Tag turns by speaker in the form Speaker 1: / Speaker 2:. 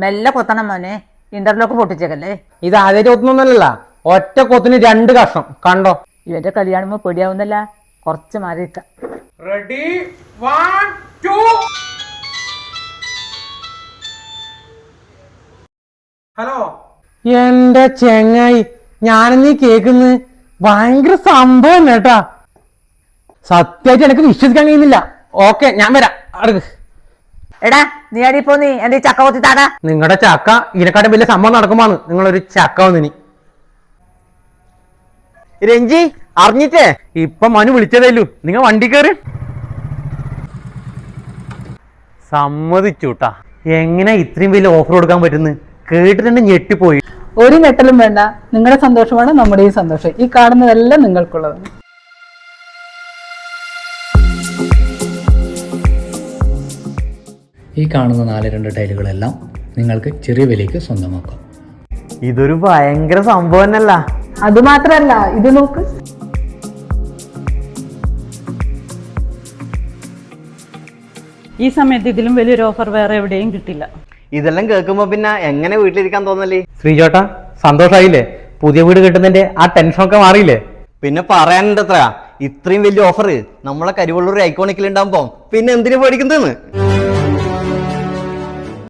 Speaker 1: മെല്ലെ കൊത്തണം മോനെ, ഇന്റർലോക്ക് പൊട്ടിച്ചേക്കല്ലേ.
Speaker 2: ഇത് ആദ്യമായിട്ട് കൊത്തുന്നൊന്നല്ല, ഒറ്റ കൊത്തിന് 2 കഷ്ണം കണ്ടോ.
Speaker 1: ഇവന്റെ കളിയാണുമ്പോ പേടിയാവുന്നല്ല, കുറച്ച് മാറി നിൽക്കാം.
Speaker 2: റെഡി 1 2. ഹലോ എന്റെ ചെങ്ങായി, ഞാനെന്നീ കേൾക്കുന്നത് ഭയങ്കര സംഭവം കേട്ടാ. സത്യമായിട്ട് എനിക്ക് വിശ്വസിക്കാൻ കഴിയുന്നില്ല. ഓക്കെ, ഞാൻ വരാം. അടുക്ക്.
Speaker 1: എടാ നീ അടി പോ, നീ എന്റെ ചക്ക കൊത്തി താടാ.
Speaker 2: നിങ്ങളുടെ ചക്ക ഇതിനെക്കാട്ടും വലിയ സംഭവം നടക്കുമ്പോന്ന് നിങ്ങളൊരു ചക്ക വന്നിനി. രഞ്ജി അറിഞ്ഞിട്ടേ ഇപ്പൊ മനു വിളിച്ചതേലു, നിങ്ങൾ വണ്ടി കയറി. സമ്മതിച്ചുട്ടാ. എങ്ങനെ ഇത്രയും വലിയ ഓഫർ കൊടുക്കാൻ പറ്റുന്നു കേട്ടിട്ടുണ്ട്, ഞെട്ടിപ്പോയി.
Speaker 3: ഒരു ഞെട്ടലും വേണ്ട, നിങ്ങളുടെ സന്തോഷമാണ് നമ്മുടെയും സന്തോഷം. ഈ കാണുന്നതെല്ലാം നിങ്ങൾക്കുള്ളതാണ്.
Speaker 4: ഈ കാണുന്ന 4 ടൈലുകളെല്ലാം നിങ്ങൾക്ക് ചെറിയ വിലയ്ക്ക് സ്വന്തമാക്കാം.
Speaker 2: ഇതൊരു ഭയങ്കര സംഭവം തന്നെയല്ല.
Speaker 3: അത് മാത്രല്ല, ഇത് നോക്ക്.
Speaker 5: ഈ സമയത്ത് ഇതിലും വലിയൊരു ഓഫർ വേറെ എവിടെയും കിട്ടില്ല.
Speaker 6: ഇതെല്ലാം കേൾക്കുമ്പോ പിന്നെ എങ്ങനെ വീട്ടിലിരിക്കാൻ തോന്നല്ലേ?
Speaker 2: ശ്രീചോട്ടാ, സന്തോഷായില്ലേ? പുതിയ വീട് കിട്ടുന്നതിന്റെ ആ ടെൻഷനൊക്കെ മാറിയില്ലേ?
Speaker 6: പിന്നെ പറയാനുണ്ട് എത്ര, ഇത്രയും വലിയ ഓഫർ നമ്മളെ കരിവള്ളൂർ ഐക്കോണിക്കിൽ ഉണ്ടാകുമ്പോ പിന്നെ എന്തിനു പേടിക്കുന്നതെന്ന്.